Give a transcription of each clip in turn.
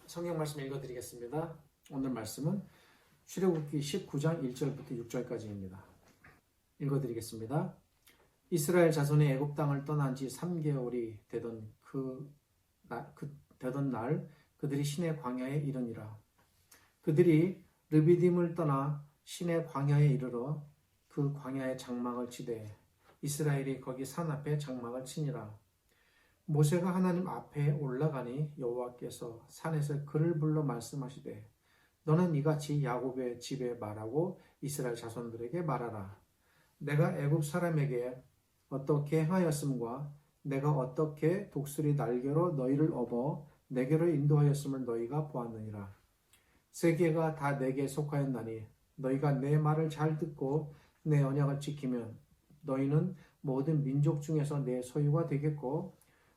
성경 말씀 읽어드리겠습니다. 오늘 말씀은 출애굽기 19장 1절부터 6절까지입니다. 읽어드리겠습니다. 이스라엘 자손이 애굽 땅을 떠난 지 3개월이 되던 되던 날 그들이 시내 광야에 이르니라. 그들이 르비딤을 떠나 시내 광야에 이르러 그 광야에 장막을 치되 이스라엘이 거기 산 앞에 장막을 치니라. 모세가 하나님 앞에 올라가니 여호와께서 산에서 그를 불러 말씀하시되 너는 이같이 야곱의 집에 말하고 이스라엘 자손들에게 말하라. 내가 애굽 사람에게 어떻게 하였음과 내가 어떻게 독수리 날개로 너희를 업어 내게로 인도하였음을 너희가 보았느니라. 세계가 다 내게 속하였나니 너희가 내 말을 잘 듣고 내 언약을 지키면 너희는 모든 민족 중에서 내 소유가 되겠고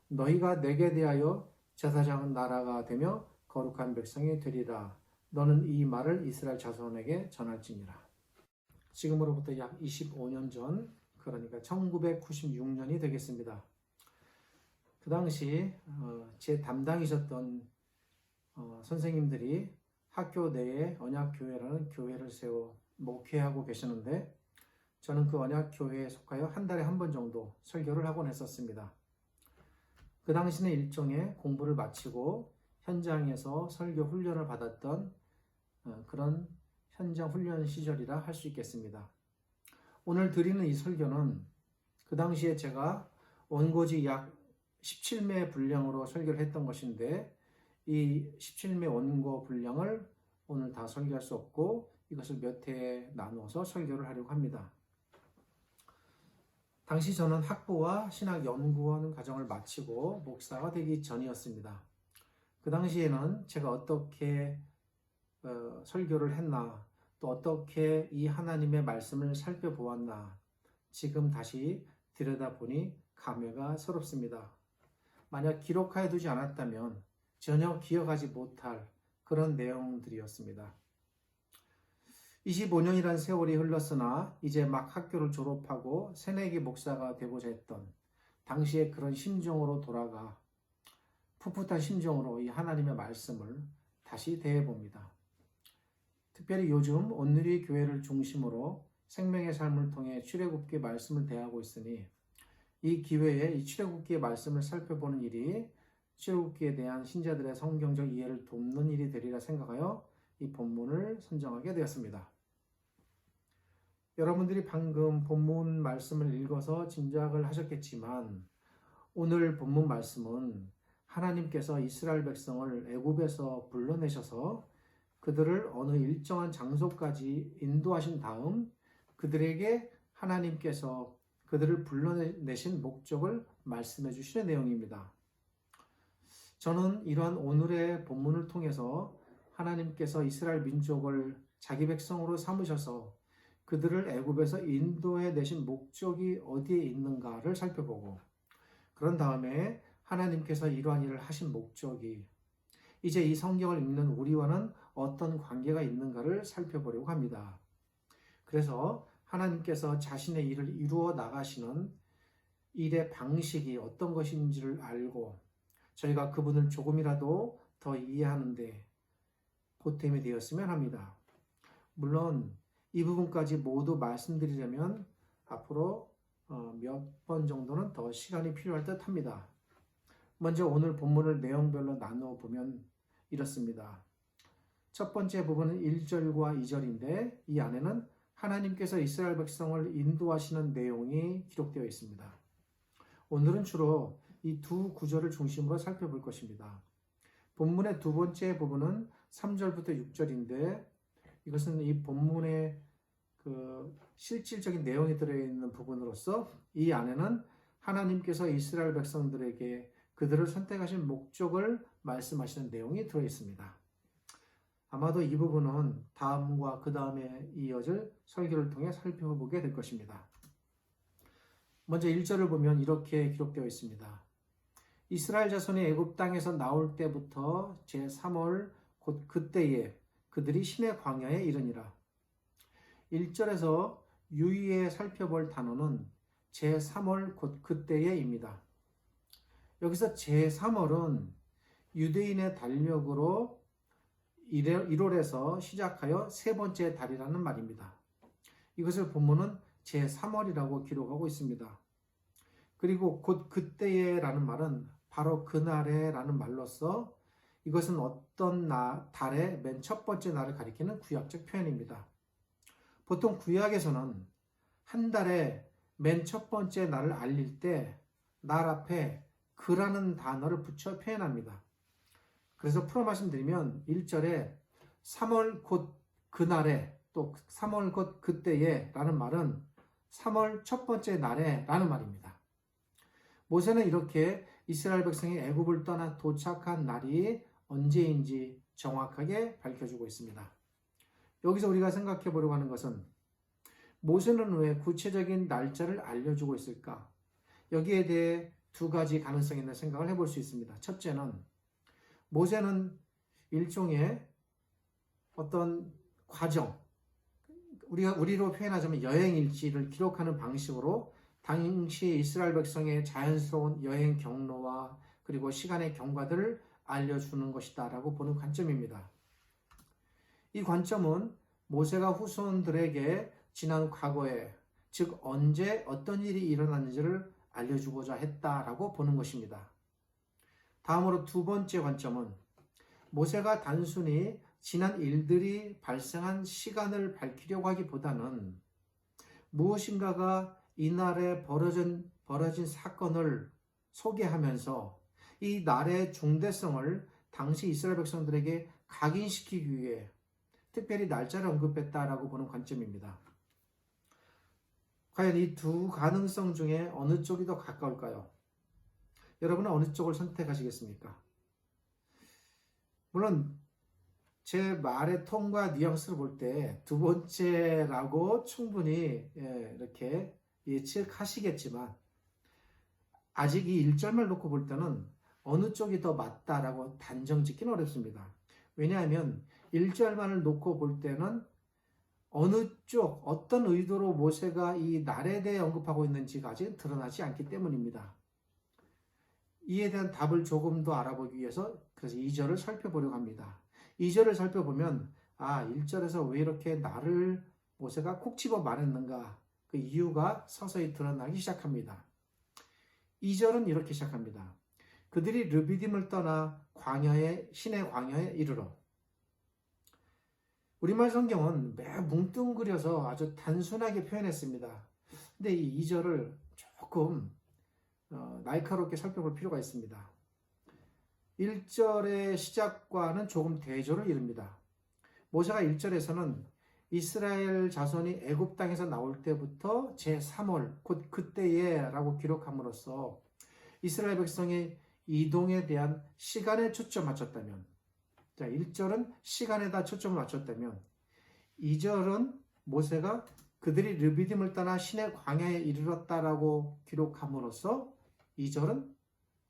너희가 내게 대하여 제사장 나라가 되며 거룩한 백성이 되리라. 너는 이 말을 이스라엘 자손에게 전할지니라. 지금으로부터 약 25년 전, 그러니까 1996년이 되겠습니다. 그 당시 제 담당이셨던 선생님들이 학교 내에 언약교회라는 교회를 세워 목회하고 계시는데 저는 그 언약교회에 속하여 한 달에 한 번 정도 설교를 하곤 했었습니다. 그 당시는 일종의 공부를 마치고 현장에서 설교 훈련을 받았던 그런 현장 훈련 시절이라 할 수 있겠습니다. 오늘 드리는 이 설교는 그 당시에 제가 원고지 약 17매 분량으로 설교를 했던 것인데 이 17매 원고 분량을 오늘 다 설교할 수 없고 이것을 몇 회에 나누어서 설교를 하려고 합니다. 당시 저는 학부와 신학연구원 과정을 마치고 목사가 되기 전이었습니다. 그 당시에는 제가 어떻게 설교를 했나, 또 어떻게 이 하나님의 말씀을 살펴보았나, 지금 다시 들여다보니 감회가 새롭습니다. 만약 기록하여 두지 않았다면 전혀 기억하지 못할 그런 내용들이었습니다. 25년이란 세월이 흘렀으나 이제 막 학교를 졸업하고 새내기 목사가 되고자 했던 당시의 그런 심정으로 돌아가 풋풋한 심정으로 이 하나님의 말씀을 다시 대해봅니다. 특별히 요즘 온누리 교회를 중심으로 생명의 삶을 통해 출애굽기의 말씀을 대하고 있으니 이 기회에 이 출애굽기의 말씀을 살펴보는 일이 출애굽기에 대한 신자들의 성경적 이해를 돕는 일이 되리라 생각하여 이 본문을 선정하게 되었습니다. 여러분들이 방금 본문 말씀을 읽어서 짐작을 하셨겠지만 오늘 본문 말씀은 하나님께서 이스라엘 백성을 애굽에서 불러내셔서 그들을 어느 일정한 장소까지 인도하신 다음 그들에게 하나님께서 그들을 불러내신 목적을 말씀해 주시는 내용입니다. 저는 이러한 오늘의 본문을 통해서 하나님께서 이스라엘 민족을 자기 백성으로 삼으셔서 그들을 애굽에서 인도해 내신 목적이 어디에 있는가를 살펴보고 그런 다음에 하나님께서 이러한 일을 하신 목적이 이제 이 성경을 읽는 우리와는 어떤 관계가 있는가를 살펴보려고 합니다. 그래서 하나님께서 자신의 일을 이루어 나가시는 일의 방식이 어떤 것인지를 알고 저희가 그분을 조금이라도 더 이해하는데 보탬이 되었으면 합니다. 물론 이 부분까지 모두 말씀드리려면 앞으로 몇 번 정도는 더 시간이 필요할 듯 합니다. 먼저 오늘 본문을 내용별로 나누어 보면 이렇습니다. 첫 번째 부분은 1절과 2절인데 이 안에는 하나님께서 이스라엘 백성을 인도하시는 내용이 기록되어 있습니다. 오늘은 주로 이 두 구절을 중심으로 살펴볼 것입니다. 본문의 두 번째 부분은 3절부터 6절인데 이것은 이 본문의 실질적인 내용이 들어있는 부분으로서 이 안에는 하나님께서 이스라엘 백성들에게 그들을 선택하신 목적을 말씀하시는 내용이 들어있습니다. 아마도 이 부분은 다음과 그 다음에 이어질 설교를 통해 살펴보게 될 것입니다. 먼저 1절을 보면 이렇게 기록되어 있습니다. 이스라엘 자손이 애굽 땅에서 나올 때부터 제3월 곧 그때에 그들이 시내 광야에 이르니라. 1절에서 유의해 살펴볼 단어는 제3월 곧 그때에입니다. 여기서 제3월은 유대인의 달력으로 1월에서 시작하여 세 번째 달이라는 말입니다. 이것을 본문은 제3월이라고 기록하고 있습니다. 그리고 곧 그때에 라는 말은 바로 그날에 라는 말로서 이것은 어떤 달의 맨 첫 번째 날을 가리키는 구약적 표현입니다. 보통 구약에서는 한 달의 맨 첫 번째 날을 알릴 때 날 앞에 그라는 단어를 붙여 표현합니다. 그래서 풀어 말씀드리면 1절에 3월 곧 그날에 또 3월 곧 그때에 라는 말은 3월 첫 번째 날에 라는 말입니다. 모세는 이렇게 이스라엘 백성이 애굽을 떠나 도착한 날이 언제인지 정확하게 밝혀주고 있습니다. 여기서 우리가 생각해 보려고 하는 것은 모세는 왜 구체적인 날짜를 알려주고 있을까? 여기에 대해 두 가지 가능성이 있는 생각을 해볼 수 있습니다. 첫째는 모세는 일종의 어떤 과정, 우리로 표현하자면 여행일지를 기록하는 방식으로 당시 이스라엘 백성의 자연스러운 여행 경로와 그리고 시간의 경과들을 알려주는 것이다 라고 보는 관점입니다. 이 관점은 모세가 후손들에게 지난 과거에, 즉 언제 어떤 일이 일어났는지를 알려주고자 했다라고 보는 것입니다. 다음으로 두 번째 관점은 모세가 단순히 지난 일들이 발생한 시간을 밝히려고 하기보다는 무엇인가가 이날에 벌어진 사건을 소개하면서 이 날의 중대성을 당시 이스라엘 백성들에게 각인시키기 위해 특별히 날짜를 언급했다라고 보는 관점입니다. 과연 이 두 가능성 중에 어느 쪽이 더 가까울까요? 여러분은 어느 쪽을 선택하시겠습니까? 물론 제 말의 톤과 뉘앙스를 볼 때 두 번째라고 충분히 이렇게 예측하시겠지만 아직 이 1절만 놓고 볼 때는 어느 쪽이 더 맞다라고 단정 짓기는 어렵습니다. 왜냐하면 1절만을 놓고 볼 때는 어느 쪽, 어떤 의도로 모세가 이 날에 대해 언급하고 있는지가 아직 드러나지 않기 때문입니다. 이에 대한 답을 조금 더 알아보기 위해서 그래서 2절을 살펴보려고 합니다. 2절을 살펴보면 1절에서 왜 이렇게 나를 모세가 콕 집어 말했는가 그 이유가 서서히 드러나기 시작합니다. 2절은 이렇게 시작합니다. 그들이 르비딤을 떠나 신의 광야에 이르러. 우리말 성경은 매우 뭉뚱그려서 아주 단순하게 표현했습니다. 근데 이 2절을 조금 날카롭게 살펴볼 필요가 있습니다. 1절의 시작과는 조금 대조를 이룹니다. 모세가 1절에서는 이스라엘 자손이 애굽 땅에서 나올 때부터 제3월 곧 그때에 라고 기록함으로써 이스라엘 백성의 이동에 대한 시간에 초점 맞췄다면 1절은 시간에다 초점을 맞췄다면 2절은 모세가 그들이 르비딤을 떠나 신의 광야에 이르렀다라고 기록함으로써 2절은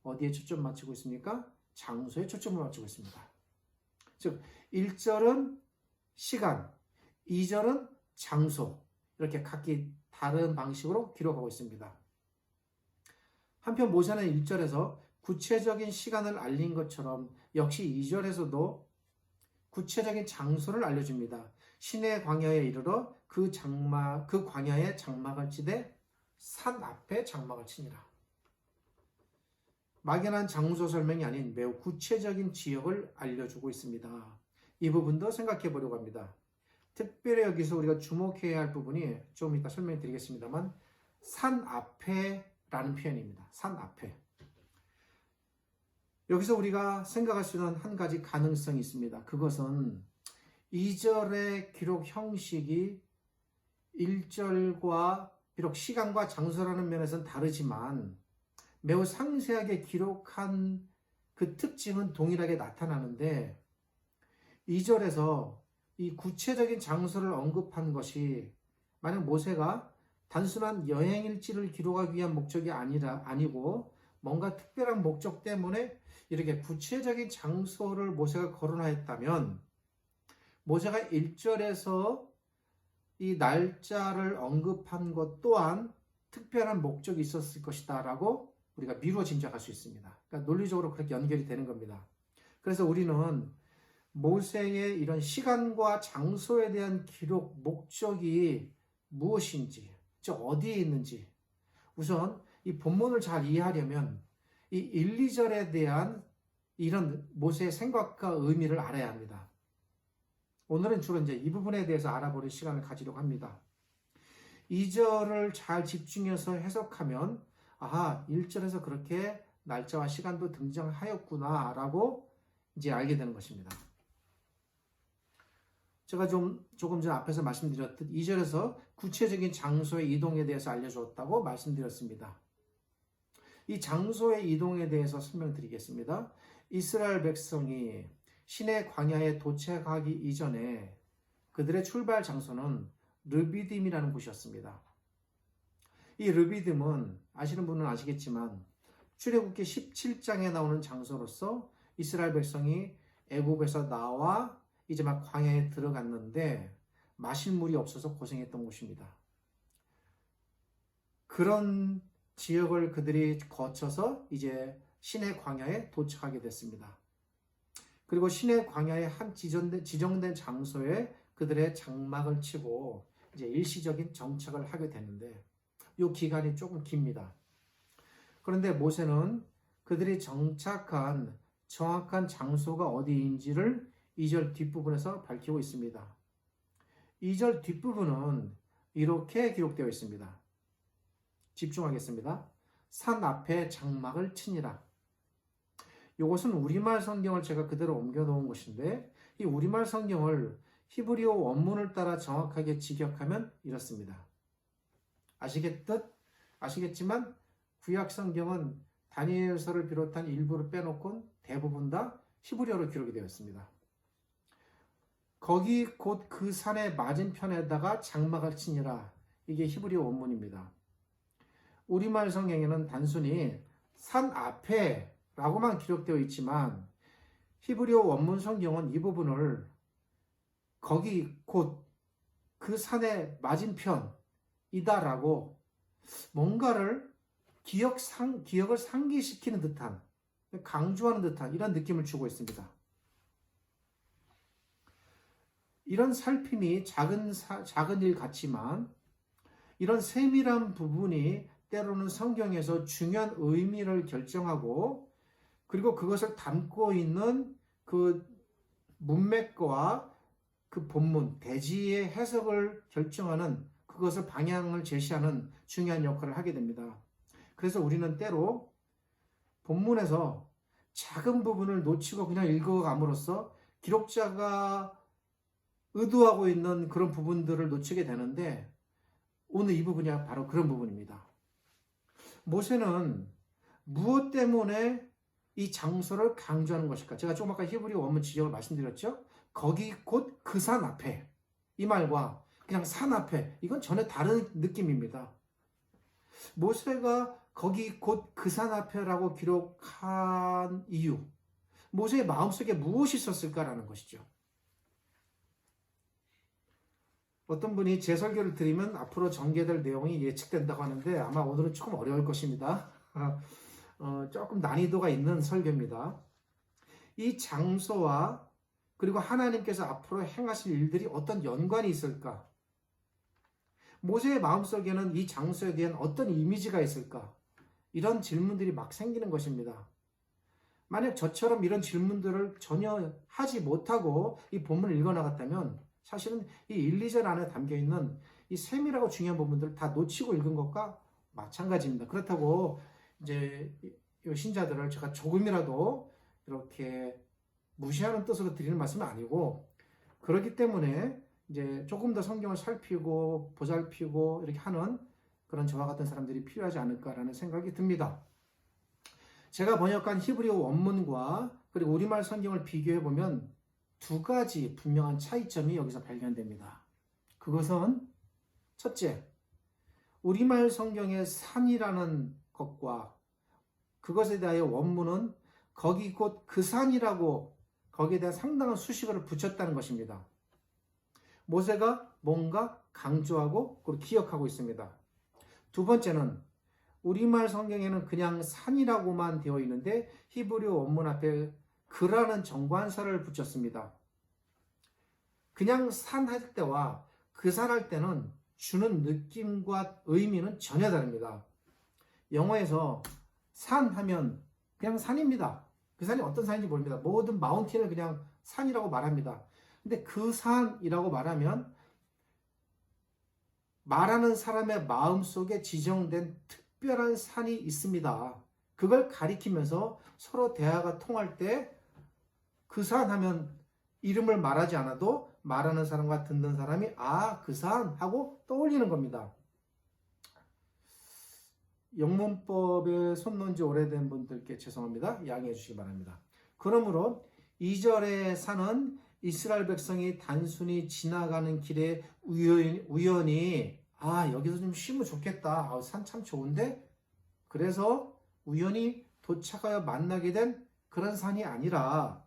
어디에 초점 맞추고 있습니까? 장소에 초점을 맞추고 있습니다. 즉 1절은 시간, 2절은 장소 이렇게 각기 다른 방식으로 기록하고 있습니다. 한편 모세는 1절에서 구체적인 시간을 알린 것처럼 역시 2절에서도 구체적인 장소를 알려줍니다. 신의 광야에 이르러 그 광야에 장막을 치되 산 앞에 장막을 치니라. 막연한 장소 설명이 아닌 매우 구체적인 지역을 알려주고 있습니다. 이 부분도 생각해 보려고 합니다. 특별히 여기서 우리가 주목해야 할 부분이 좀 이따 설명해 드리겠습니다만 산 앞에라는 표현입니다. 산 앞에. 여기서 우리가 생각할 수 있는 한 가지 가능성이 있습니다. 그것은 2절의 기록 형식이 1절과 비록 시간과 장소라는 면에서는 다르지만 매우 상세하게 기록한 그 특징은 동일하게 나타나는데 2절에서 이 구체적인 장소를 언급한 것이 만약 모세가 단순한 여행일지를 기록하기 위한 목적이 아니고 뭔가 특별한 목적 때문에 이렇게 구체적인 장소를 모세가 거론하였다면 모세가 1절에서 이 날짜를 언급한 것 또한 특별한 목적이 있었을 것이다 라고 우리가 미루어 짐작할 수 있습니다. 그러니까 논리적으로 그렇게 연결이 되는 겁니다. 그래서 우리는 모세의 이런 시간과 장소에 대한 기록, 목적이 무엇인지, 어디에 있는지, 우선 이 본문을 잘 이해하려면 이 1, 2절에 대한 이런 모세의 생각과 의미를 알아야 합니다. 오늘은 주로 이제 이 부분에 대해서 알아보는 시간을 가지려고 합니다. 2절을 잘 집중해서 해석하면, 아하, 1절에서 그렇게 날짜와 시간도 등장하였구나 라고 이제 알게 되는 것입니다. 제가 조금 전 앞에서 말씀드렸듯 2절에서 구체적인 장소의 이동에 대해서 알려주었다고 말씀드렸습니다. 이 장소의 이동에 대해서 설명드리겠습니다. 이스라엘 백성이 시내 광야에 도착하기 이전에 그들의 출발 장소는 르비딤이라는 곳이었습니다. 이 르비딤은 아시는 분은 아시겠지만 출애굽기 17장에 나오는 장소로서 이스라엘 백성이 애굽에서 나와 이제 막 광야에 들어갔는데 마실 물이 없어서 고생했던 곳입니다. 그런 지역을 그들이 거쳐서 이제 시내 광야에 도착하게 됐습니다. 그리고 시내 광야의 한 지정된 장소에 그들의 장막을 치고 이제 일시적인 정착을 하게 되는데 이 기간이 조금 깁니다. 그런데 모세는 그들이 정착한 정확한 장소가 어디인지를 2절 뒷부분에서 밝히고 있습니다. 2절 뒷부분은 이렇게 기록되어 있습니다. 집중하겠습니다. 산 앞에 장막을 치니라. 이것은 우리말 성경을 제가 그대로 옮겨 놓은 것인데 이 우리말 성경을 히브리어 원문을 따라 정확하게 직역하면 이렇습니다. 아시겠지만 구약 성경은 다니엘서를 비롯한 일부를 빼놓고 대부분 다 히브리어로 기록이 되어 있습니다. 거기 곧 그 산의 맞은편에다가 장막을 치니라. 이게 히브리어 원문입니다. 우리말 성경에는 단순히 산 앞에 라고만 기록되어 있지만 히브리어 원문 성경은 이 부분을 거기 곧 그 산의 맞은편이다라고 뭔가를 기억을 상기시키는 듯한, 강조하는 듯한 이런 느낌을 주고 있습니다. 이런 살핌이 작은 일 같지만 이런 세밀한 부분이 때로는 성경에서 중요한 의미를 결정하고 그리고 그것을 담고 있는 그 문맥과 그 본문, 대지의 해석을 결정하는 그것을 방향을 제시하는 중요한 역할을 하게 됩니다. 그래서 우리는 때로 본문에서 작은 부분을 놓치고 그냥 읽어감으로써 기록자가 의도하고 있는 그런 부분들을 놓치게 되는데 오늘 이 부분이 바로 그런 부분입니다. 모세는 무엇 때문에 이 장소를 강조하는 것일까? 제가 조금 아까 히브리어 원문 지적을 말씀드렸죠? 거기 곧 그 산 앞에 이 말과 그냥 산 앞에 이건 전혀 다른 느낌입니다. 모세가 거기 곧 그 산 앞에라고 기록한 이유 모세의 마음속에 무엇이 있었을까라는 것이죠. 어떤 분이 제 설교를 들으면 앞으로 전개될 내용이 예측된다고 하는데 아마 오늘은 조금 어려울 것입니다. 조금 난이도가 있는 설교입니다. 이 장소와 그리고 하나님께서 앞으로 행하실 일들이 어떤 연관이 있을까? 모세의 마음속에는 이 장소에 대한 어떤 이미지가 있을까? 이런 질문들이 막 생기는 것입니다. 만약 저처럼 이런 질문들을 전혀 하지 못하고 이 본문을 읽어나갔다면 사실은 이 1, 2절 안에 담겨있는 이 세밀하고 중요한 부분들을 다 놓치고 읽은 것과 마찬가지입니다. 그렇다고 이제 이 신자들을 제가 조금이라도 이렇게 무시하는 뜻으로 드리는 말씀은 아니고 그렇기 때문에 이제 조금 더 성경을 살피고 보살피고 이렇게 하는 그런 저와 같은 사람들이 필요하지 않을까라는 생각이 듭니다. 제가 번역한 히브리어 원문과 그리고 우리말 성경을 비교해 보면 두 가지 분명한 차이점이 여기서 발견됩니다. 그것은 첫째, 우리말 성경의 산이라는 것과 그것에 대하여 원문은 거기 곧 그 산이라고 거기에 대한 상당한 수식어를 붙였다는 것입니다. 모세가 뭔가 강조하고 그리고 기억하고 있습니다. 두 번째는 우리말 성경에는 그냥 산이라고만 되어 있는데 히브리어 원문 앞에 그라는 정관사를 붙였습니다. 그냥 산 할 때와 그 산 할 때는 주는 느낌과 의미는 전혀 다릅니다. 영어에서 산 하면 그냥 산입니다. 그 산이 어떤 산인지 모릅니다. 모든 마운틴을 그냥 산이라고 말합니다. 근데 그 산이라고 말하면 말하는 사람의 마음속에 지정된 특별한 산이 있습니다. 그걸 가리키면서 서로 대화가 통할 때 그 산 하면 이름을 말하지 않아도 말하는 사람과 듣는 사람이 그 산 하고 떠올리는 겁니다. 영문법에 손 놓은 지 오래된 분들께 죄송합니다. 양해해 주시기 바랍니다. 그러므로 2절의 산은 이스라엘 백성이 단순히 지나가는 길에 우연히 여기서 좀 쉬면 좋겠다. 산 참 좋은데? 그래서 우연히 도착하여 만나게 된 그런 산이 아니라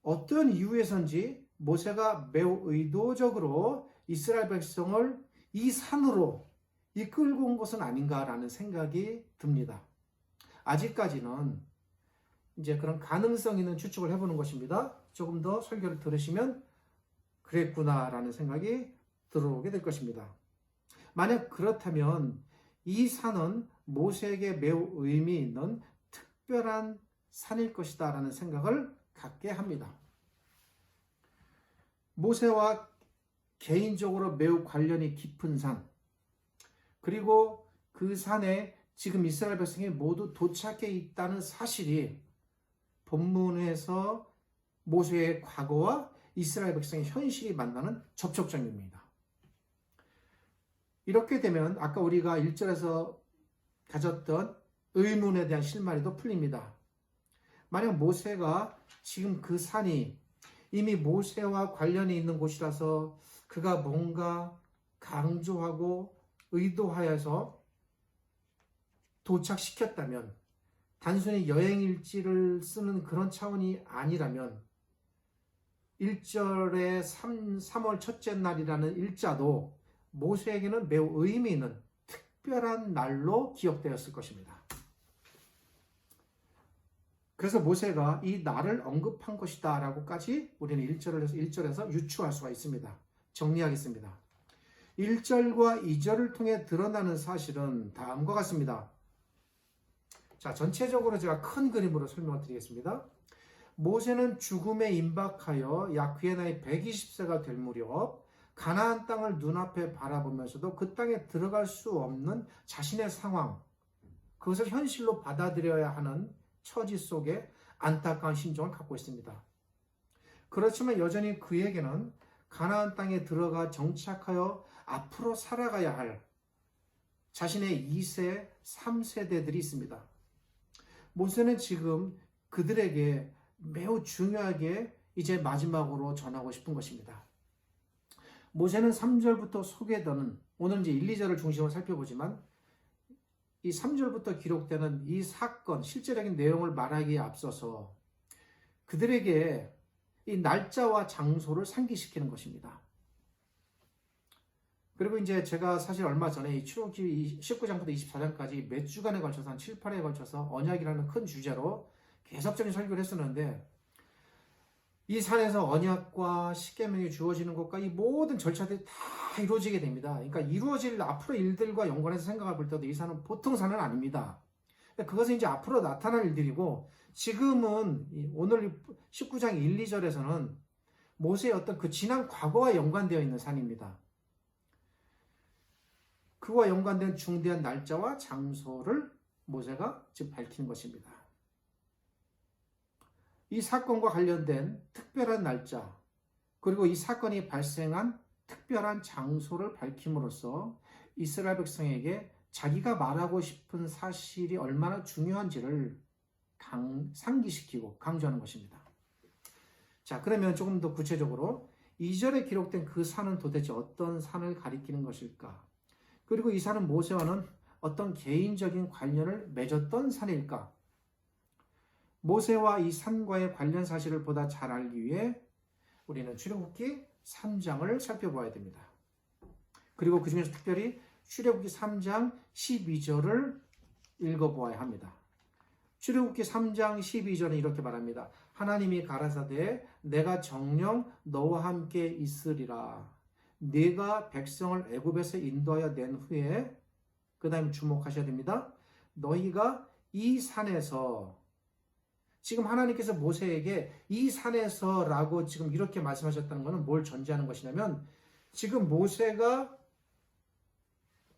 어떤 이유에선지 모세가 매우 의도적으로 이스라엘 백성을 이 산으로 이끌고 온 것은 아닌가라는 생각이 듭니다. 아직까지는 이제 그런 가능성 있는 추측을 해보는 것입니다. 조금 더 설교를 들으시면 그랬구나라는 생각이 들어오게 될 것입니다. 만약 그렇다면 이 산은 모세에게 매우 의미 있는 특별한 산일 것이다 라는 생각을 갖게 합니다. 모세와 개인적으로 매우 관련이 깊은 산, 그리고 그 산에 지금 이스라엘 백성이 모두 도착해 있다는 사실이 본문에서 모세의 과거와 이스라엘 백성의 현실이 만나는 접촉점입니다. 이렇게 되면 아까 우리가 1절에서 가졌던 의문에 대한 실마리도 풀립니다. 만약 모세가 지금 그 산이 이미 모세와 관련이 있는 곳이라서 그가 뭔가 강조하고 의도하여서 도착시켰다면, 단순히 여행일지를 쓰는 그런 차원이 아니라면 1절의 3월 첫째 날이라는 일자도 모세에게는 매우 의미 있는 특별한 날로 기억되었을 것입니다. 그래서 모세가 이 날을 언급한 것이다 라고까지 우리는 1절에서 유추할 수가 있습니다. 정리하겠습니다. 1절과 2절을 통해 드러나는 사실은 다음과 같습니다. 자, 전체적으로 제가 큰 그림으로 설명을 드리겠습니다. 모세는 죽음에 임박하여 약 그의 나이 120세가 될 무렵 가나안 땅을 눈앞에 바라보면서도 그 땅에 들어갈 수 없는 자신의 상황, 그것을 현실로 받아들여야 하는 처지 속에 안타까운 심정을 갖고 있습니다. 그렇지만 여전히 그에게는 가나안 땅에 들어가 정착하여 앞으로 살아가야 할 자신의 2세, 3세대들이 있습니다. 모세는 지금 그들에게 매우 중요하게 이제 마지막으로 전하고 싶은 것입니다. 모세는 3절부터 소개되는, 오늘 이제 1, 2절을 중심으로 살펴보지만 이 3절부터 기록되는 이 사건, 실제적인 내용을 말하기에 앞서서 그들에게 이 날짜와 장소를 상기시키는 것입니다. 그리고 이제 제가 사실 얼마 전에 이 출애굽기 19장부터 24장까지 몇 주간에 걸쳐서 한 7, 8회에 걸쳐서 언약이라는 큰 주제로 계속적인 설교를 했었는데, 이 산에서 언약과 십계명이 주어지는 것과 이 모든 절차들이 다 이루어지게 됩니다. 그러니까 이루어질 앞으로 일들과 연관해서 생각해 볼 때도 이 산은 보통 산은 아닙니다. 그것은 이제 앞으로 나타날 일들이고, 지금은 오늘 19장 1, 2절에서는 모세의 어떤 그 지난 과거와 연관되어 있는 산입니다. 그와 연관된 중대한 날짜와 장소를 모세가 지금 밝히는 것입니다. 이 사건과 관련된 특별한 날짜, 그리고 이 사건이 발생한 특별한 장소를 밝힘으로써 이스라엘 백성에게 자기가 말하고 싶은 사실이 얼마나 중요한지를 상기시키고 강조하는 것입니다. 자, 그러면 조금 더 구체적으로 2절에 기록된 그 산은 도대체 어떤 산을 가리키는 것일까? 그리고 이 산은 모세와는 어떤 개인적인 관련을 맺었던 산일까? 모세와 이 산과의 관련 사실을 보다 잘 알기 위해 우리는 출애굽기 3장을 살펴봐야 됩니다. 그리고 그 중에서 특별히 출애굽기 3장 12절을 읽어보아야 합니다. 출애굽기 3장 12절은 이렇게 말합니다. 하나님이 가라사대 내가 정녕 너와 함께 있으리라. 네가 백성을 애굽에서 인도하여 낸 후에 그 다음에 주목하셔야 됩니다. 너희가 이 산에서, 지금 하나님께서 모세에게 이 산에서라고 지금 이렇게 말씀하셨다는 것은 뭘 전제하는 것이냐면, 지금 모세가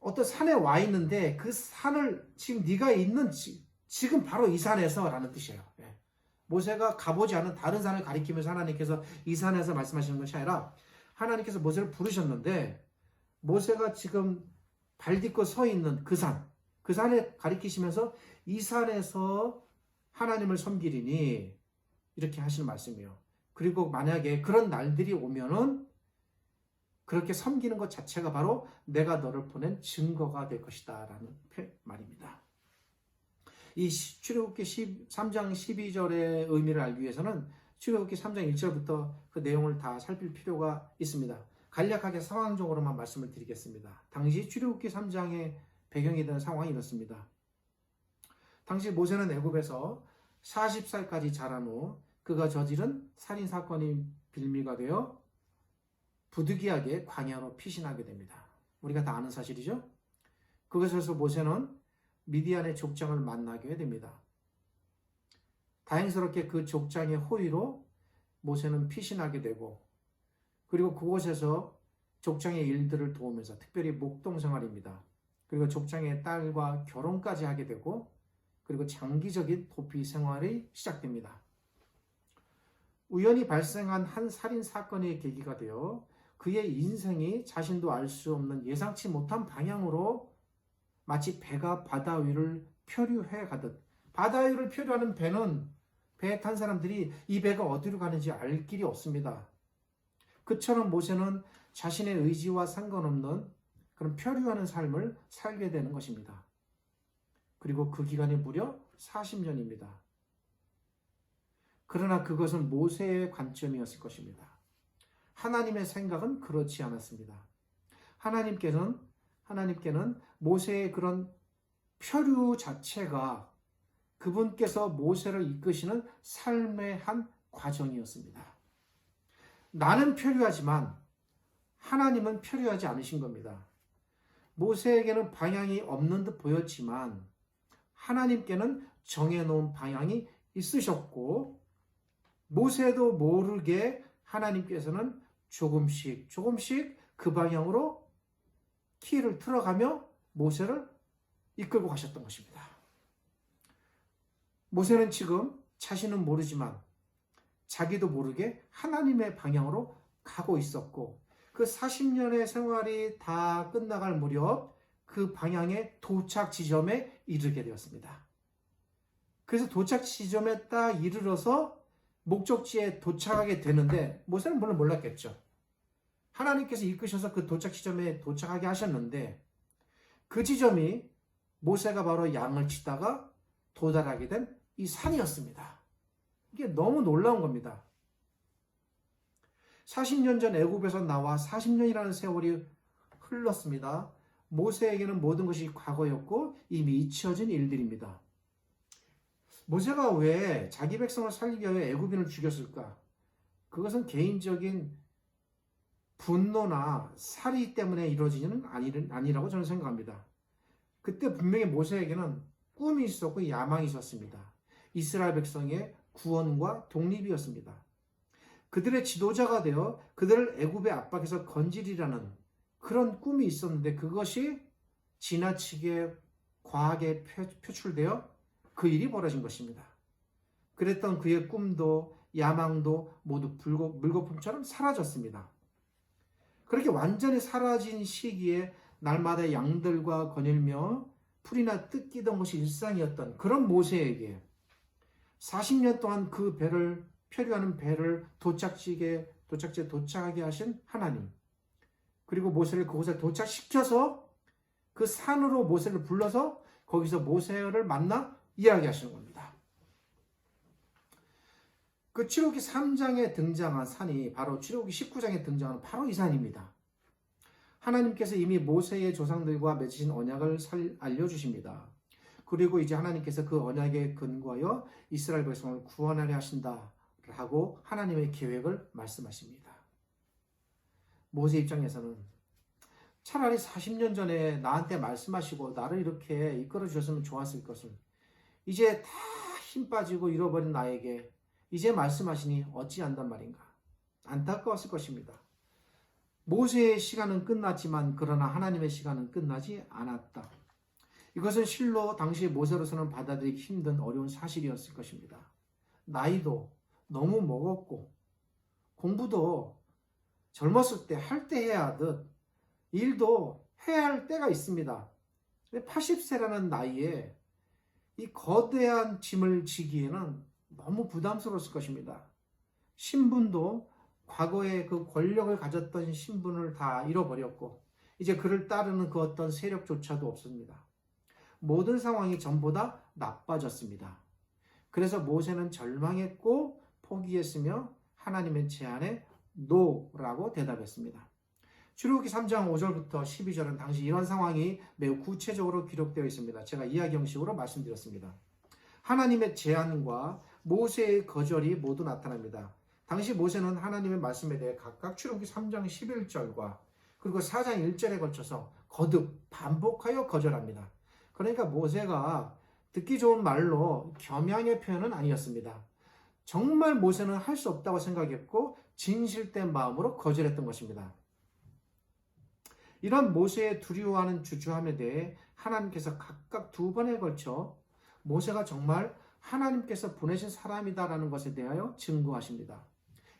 어떤 산에 와 있는데 그 산을 지금 네가 있는 지금 바로 이 산에서라는 뜻이에요. 모세가 가보지 않은 다른 산을 가리키면서 하나님께서 이 산에서 말씀하시는 것이 아니라, 하나님께서 모세를 부르셨는데 모세가 지금 발 딛고 서 있는 그 산에 가리키시면서 이 산에서 하나님을 섬기리니 이렇게 하시는 말씀이에요. 그리고 만약에 그런 날들이 오면은 그렇게 섬기는 것 자체가 바로 내가 너를 보낸 증거가 될 것이다 라는 말입니다. 이 출애굽기 3장 12절의 의미를 알기 위해서는 출애굽기 3장 1절부터 그 내용을 다 살필 필요가 있습니다. 간략하게 상황적으로만 말씀을 드리겠습니다. 당시 출애굽기 3장의 배경이 되는 상황이 이렇습니다. 당시 모세는 애굽에서 40살까지 자란 후 그가 저지른 살인사건이 빌미가 되어 부득이하게 광야로 피신하게 됩니다. 우리가 다 아는 사실이죠. 그것에서 모세는 미디안의 족장을 만나게 됩니다. 다행스럽게 그 족장의 호의로 모세는 피신하게 되고, 그리고 그곳에서 족장의 일들을 도우면서 특별히 목동 생활입니다. 그리고 족장의 딸과 결혼까지 하게 되고, 그리고 장기적인 도피 생활이 시작됩니다. 우연히 발생한 한 살인 사건의 계기가 되어 그의 인생이 자신도 알 수 없는 예상치 못한 방향으로 마치 배가 바다 위를 표류해 가듯, 바다 위를 표류하는 배에 탄 사람들이 이 배가 어디로 가는지 알 길이 없습니다. 그처럼 모세는 자신의 의지와 상관없는 그런 표류하는 삶을 살게 되는 것입니다. 그리고 그 기간이 무려 40년입니다. 그러나 그것은 모세의 관점이었을 것입니다. 하나님의 생각은 그렇지 않았습니다. 하나님께는 모세의 그런 표류 자체가 그분께서 모세를 이끄시는 삶의 한 과정이었습니다. 나는 표류하지만 하나님은 표류하지 않으신 겁니다. 모세에게는 방향이 없는 듯 보였지만 하나님께는 정해놓은 방향이 있으셨고, 모세도 모르게 하나님께서는 조금씩 그 방향으로 키를 틀어가며 모세를 이끌고 가셨던 것입니다. 모세는 지금 자신은 모르지만 자기도 모르게 하나님의 방향으로 가고 있었고, 그 40년의 생활이 다 끝나갈 무렵 그 방향의 도착 지점에 이르게 되었습니다. 그래서 도착 지점에 딱 이르러서 목적지에 도착하게 되는데, 모세는 물론 몰랐겠죠. 하나님께서 이끄셔서 그 도착 지점에 도착하게 하셨는데, 그 지점이 모세가 바로 양을 치다가 도달하게 된 이 산이었습니다. 이게 너무 놀라운 겁니다. 40년 전 애굽에서 나와 40년이라는 세월이 흘렀습니다. 모세에게는 모든 것이 과거였고 이미 잊혀진 일들입니다. 모세가 왜 자기 백성을 살리기 위하여 애굽인을 죽였을까? 그것은 개인적인 분노나 살이 때문에 이루어지는 아니라고 저는 생각합니다. 그때 분명히 모세에게는 꿈이 있었고 야망이 있었습니다. 이스라엘 백성의 구원과 독립이었습니다. 그들의 지도자가 되어 그들을 애굽의 압박에서 건지리라는 그런 꿈이 있었는데, 그것이 지나치게 과하게 표출되어 그 일이 벌어진 것입니다. 그랬던 그의 꿈도 야망도 모두 물거품처럼 사라졌습니다. 그렇게 완전히 사라진 시기에 날마다 양들과 거닐며 풀이나 뜯기던 것이 일상이었던 그런 모세에게 40년 동안 그 배를 표류하는 배를 도착지에 도착하게 하신 하나님, 그리고 모세를 그곳에 도착시켜서 그 산으로 모세를 불러서 거기서 모세를 만나 이야기하시는 겁니다. 그 출애굽기 3장에 등장한 산이 바로 출애굽기 19장에 등장한 바로 이 산입니다. 하나님께서 이미 모세의 조상들과 맺으신 언약을 알려주십니다. 그리고 이제 하나님께서 그 언약에 근거하여 이스라엘 백성을 구원하려 하신다라고 하나님의 계획을 말씀하십니다. 모세 입장에서는 차라리 40년 전에 나한테 말씀하시고 나를 이렇게 이끌어 주셨으면 좋았을 것을 이제 다 힘 빠지고 잃어버린 나에게 이제 말씀하시니 어찌한단 말인가. 안타까웠을 것입니다. 모세의 시간은 끝났지만 그러나 하나님의 시간은 끝나지 않았다. 이것은 실로 당시 모세로서는 받아들이기 힘든 어려운 사실이었을 것입니다. 나이도 너무 먹었고 공부도 젊었을 때 할 때 해야 하듯 일도 해야 할 때가 있습니다. 80세라는 나이에 이 거대한 짐을 지기에는 너무 부담스러웠을 것입니다. 신분도 과거에 그 권력을 가졌던 신분을 다 잃어버렸고 이제 그를 따르는 그 어떤 세력조차도 없습니다. 모든 상황이 전보다 나빠졌습니다. 그래서 모세는 절망했고 포기했으며 하나님의 제안에 노라고 대답했습니다. 출애굽기 3장 5절부터 12절은 당시 이런 상황이 매우 구체적으로 기록되어 있습니다. 제가 이야기 형식으로 말씀드렸습니다. 하나님의 제안과 모세의 거절이 모두 나타납니다. 당시 모세는 하나님의 말씀에 대해 각각 출애굽기 3장 11절과 그리고 4장 1절에 걸쳐서 거듭 반복하여 거절합니다. 그러니까 모세가 듣기 좋은 말로 겸양의 표현은 아니었습니다. 정말 모세는 할 수 없다고 생각했고 진실된 마음으로 거절했던 것입니다. 이런 모세의 두려워하는 주저함에 대해 하나님께서 각각 2번에 걸쳐 모세가 정말 하나님께서 보내신 사람이다라는 것에 대하여 증거하십니다.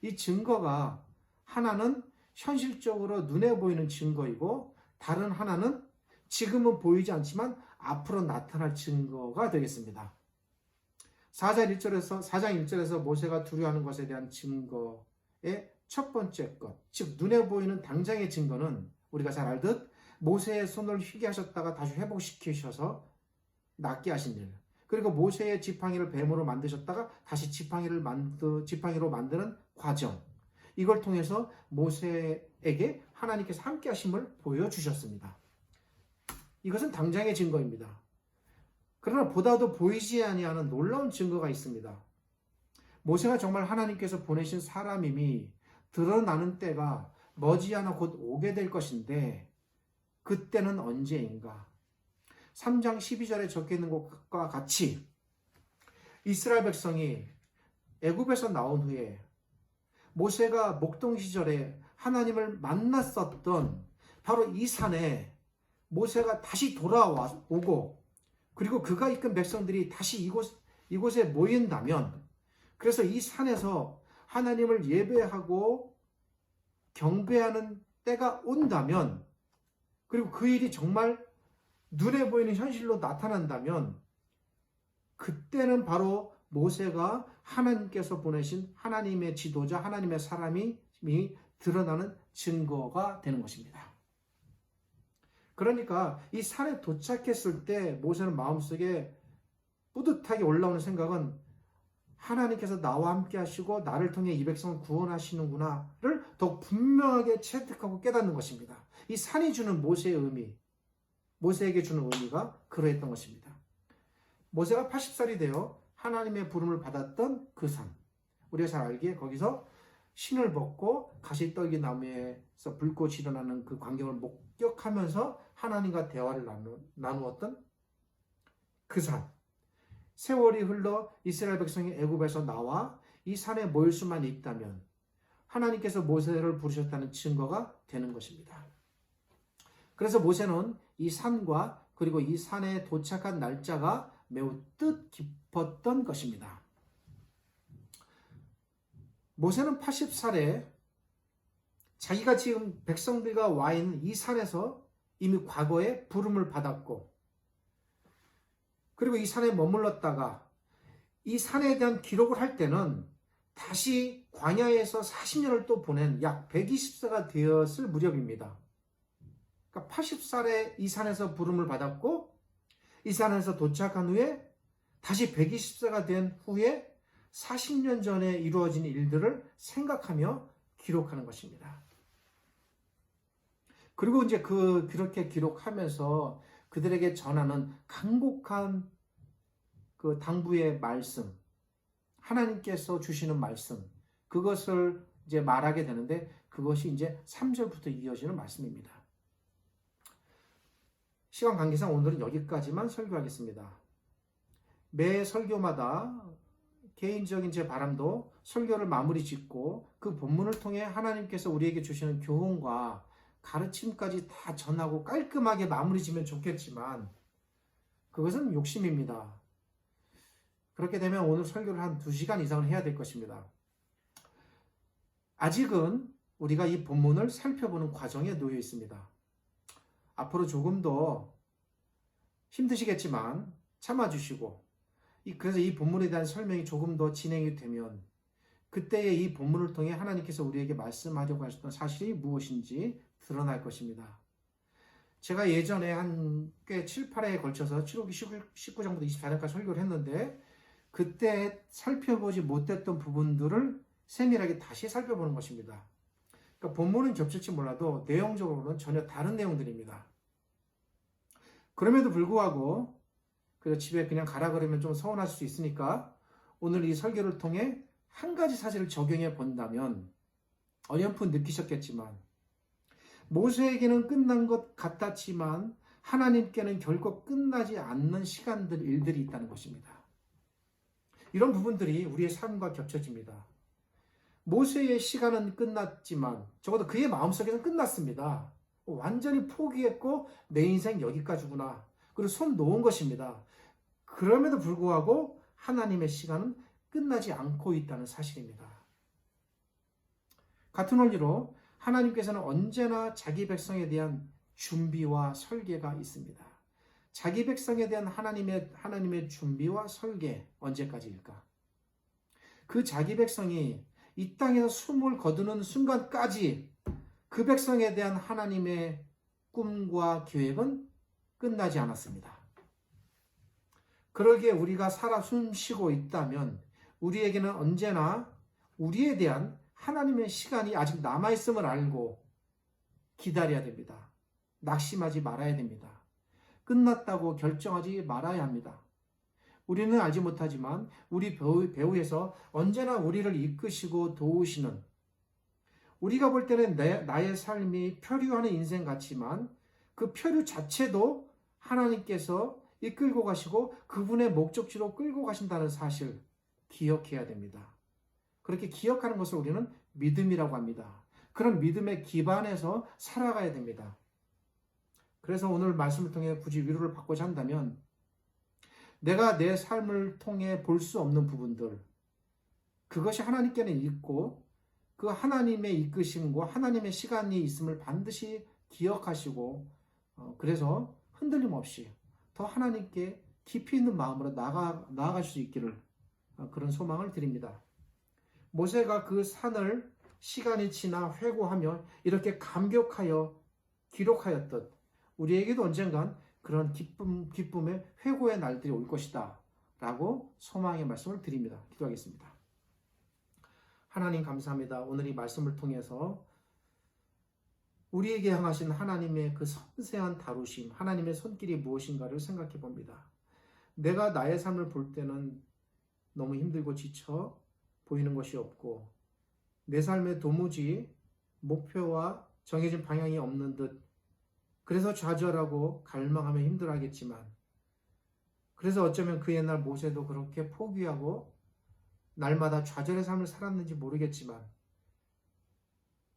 이 증거가 하나는 현실적으로 눈에 보이는 증거이고 다른 하나는 지금은 보이지 않지만 앞으로 나타날 증거가 되겠습니다. 4장 1절에서 모세가 두려워하는 것에 대한 증거의 첫 번째 것, 즉 눈에 보이는 당장의 증거는 우리가 잘 알듯 모세의 손을 휘게 하셨다가 다시 회복시키셔서 낫게 하신 일, 그리고 모세의 지팡이를 뱀으로 만드셨다가 다시 지팡이로 만드는 과정, 이걸 통해서 모세에게 하나님께서 함께 하심을 보여주셨습니다. 이것은 당장의 증거입니다. 그러나 보다도 보이지 아니하는 놀라운 증거가 있습니다. 모세가 정말 하나님께서 보내신 사람임이 드러나는 때가 머지않아 곧 오게 될 것인데 그때는 언제인가? 3장 12절에 적혀있는 것과 같이 이스라엘 백성이 애굽에서 나온 후에 모세가 목동 시절에 하나님을 만났었던 바로 이 산에 모세가 다시 돌아오고 그리고 그가 이끈 백성들이 다시 이곳에 모인다면, 그래서 이 산에서 하나님을 예배하고 경배하는 때가 온다면, 그리고 그 일이 정말 눈에 보이는 현실로 나타난다면 그때는 바로 모세가 하나님께서 보내신 하나님의 지도자, 하나님의 사람이 드러나는 증거가 되는 것입니다. 그러니까 이 산에 도착했을 때 모세는 마음속에 뿌듯하게 올라오는 생각은 하나님께서 나와 함께 하시고 나를 통해 이 백성을 구원하시는구나를 더욱 분명하게 체득하고 깨닫는 것입니다. 이 산이 주는 모세의 의미, 모세에게 주는 의미가 그러했던 것입니다. 모세가 80살이 되어 하나님의 부름을 받았던 그 산, 우리가 잘 알기에 거기서 신을 벗고 가시떨기 나무에서 불꽃이 일어나는 그 광경을 목격하면서 하나님과 대화를 나누었던 그 산, 세월이 흘러 이스라엘 백성이 애굽에서 나와 이 산에 모일 수만 있다면 하나님께서 모세를 부르셨다는 증거가 되는 것입니다. 그래서 모세는 이 산과 그리고 이 산에 도착한 날짜가 매우 뜻깊었던 것입니다. 모세는 80살에 자기가 지금 백성들과 와 있는 이 산에서 이미 과거에 부름을 받았고, 그리고 이 산에 머물렀다가 이 산에 대한 기록을 할 때는 다시 광야에서 40년을 또 보낸 약 120세가 되었을 무렵입니다. 그러니까 80살에 이 산에서 부름을 받았고 이 산에서 도착한 후에 다시 120세가 된 후에 40년 전에 이루어진 일들을 생각하며 기록하는 것입니다. 그리고 이제 그렇게 기록하면서 그들에게 전하는 간곡한 그 당부의 말씀, 하나님께서 주시는 말씀, 그것을 이제 말하게 되는데 그것이 이제 3절부터 이어지는 말씀입니다. 시간 관계상 오늘은 여기까지만 설교하겠습니다. 매 설교마다 개인적인 제 바람도 설교를 마무리 짓고 그 본문을 통해 하나님께서 우리에게 주시는 교훈과 가르침까지 다 전하고 깔끔하게 마무리 지면 좋겠지만 그것은 욕심입니다. 그렇게 되면 오늘 설교를 한 2시간 이상을 해야 될 것입니다. 아직은 우리가 이 본문을 살펴보는 과정에 놓여 있습니다. 앞으로 조금 더 힘드시겠지만 참아주시고 그래서 이 본문에 대한 설명이 조금 더 진행이 되면 그때의 이 본문을 통해 하나님께서 우리에게 말씀하려고 하셨던 사실이 무엇인지 드러날 것입니다. 제가 예전에 한 꽤 7, 8회에 걸쳐서 7호기 19장부터 24장까지 설교를 했는데 그때 살펴보지 못했던 부분들을 세밀하게 다시 살펴보는 것입니다. 그러니까 본문은 겹칠지 몰라도 내용적으로는 전혀 다른 내용들입니다. 그럼에도 불구하고 그래서 집에 그냥 가라 그러면 좀 서운하실 수 있으니까 오늘 이 설교를 통해 한 가지 사실을 적용해 본다면 어렴풋 느끼셨겠지만 모세에게는 끝난 것 같았지만 하나님께는 결코 끝나지 않는 시간들, 일들이 있다는 것입니다. 이런 부분들이 우리의 삶과 겹쳐집니다. 모세의 시간은 끝났지만 적어도 그의 마음속에는 끝났습니다. 완전히 포기했고 내 인생 여기까지구나. 그리고 손 놓은 것입니다. 그럼에도 불구하고 하나님의 시간은 끝나지 않고 있다는 사실입니다. 같은 원리로 하나님께서는 언제나 자기 백성에 대한 준비와 설계가 있습니다. 자기 백성에 대한 하나님의 준비와 설계 언제까지일까? 그 자기 백성이 이 땅에서 숨을 거두는 순간까지 그 백성에 대한 하나님의 꿈과 계획은 끝나지 않았습니다. 그러기에 우리가 살아 숨쉬고 있다면 우리에게는 언제나 우리에 대한 하나님의 시간이 아직 남아있음을 알고 기다려야 됩니다. 낙심하지 말아야 됩니다. 끝났다고 결정하지 말아야 합니다. 우리는 알지 못하지만 우리 배후에서 언제나 우리를 이끄시고 도우시는, 우리가 볼 때는 나의 삶이 표류하는 인생 같지만 그 표류 자체도 하나님께서 이끌고 가시고 그분의 목적지로 끌고 가신다는 사실 기억해야 됩니다. 그렇게 기억하는 것을 우리는 믿음이라고 합니다. 그런 믿음에 기반해서 살아가야 됩니다. 그래서 오늘 말씀을 통해 굳이 위로를 받고자 한다면 내가 내 삶을 통해 볼 수 없는 부분들, 그것이 하나님께는 있고 그 하나님의 이끄심과 하나님의 시간이 있음을 반드시 기억하시고 그래서 흔들림 없이 더 하나님께 깊이 있는 마음으로 나아갈 수 있기를 그런 소망을 드립니다. 모세가 그 산을 시간이 지나 회고하며 이렇게 감격하여 기록하였듯 우리에게도 언젠간 그런 기쁨의 회고의 날들이 올 것이다 라고 소망의 말씀을 드립니다. 기도하겠습니다. 하나님 감사합니다. 오늘 이 말씀을 통해서 우리에게 향하신 하나님의 그 섬세한 다루심, 하나님의 손길이 무엇인가를 생각해 봅니다. 내가 나의 삶을 볼 때는 너무 힘들고 지쳐 보이는 것이 없고 내 삶에 도무지 목표와 정해진 방향이 없는 듯 그래서 좌절하고 갈망하며 힘들어하겠지만 그래서 어쩌면 그 옛날 모세도 그렇게 포기하고 날마다 좌절의 삶을 살았는지 모르겠지만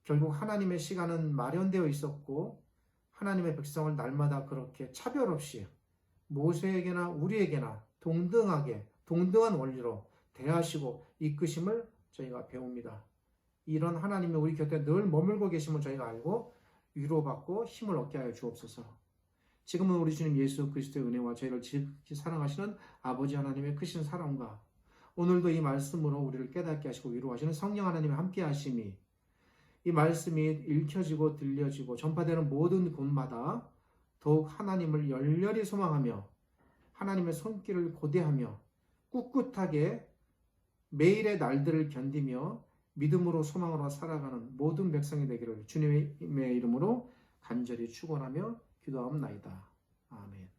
결국 하나님의 시간은 마련되어 있었고 하나님의 백성을 날마다 그렇게 차별 없이 모세에게나 우리에게나 동등한 원리로 대하시고 이끄심을 저희가 배웁니다. 이런 하나님이 우리 곁에 늘 머물고 계심을 저희가 알고 위로받고 힘을 얻게 하여 주옵소서. 지금은 우리 주님 예수 그리스도의 은혜와 저희를 지극히 사랑하시는 아버지 하나님의 크신 사랑과 오늘도 이 말씀으로 우리를 깨닫게 하시고 위로하시는 성령 하나님의 함께 하심이 이 말씀이 읽혀지고 들려지고 전파되는 모든 곳마다 더욱 하나님을 열렬히 소망하며 하나님의 손길을 고대하며 꿋꿋하게 매일의 날들을 견디며 믿음으로 소망으로 살아가는 모든 백성이 되기를 주님의 이름으로 간절히 축원하며 기도하옵나이다. 아멘.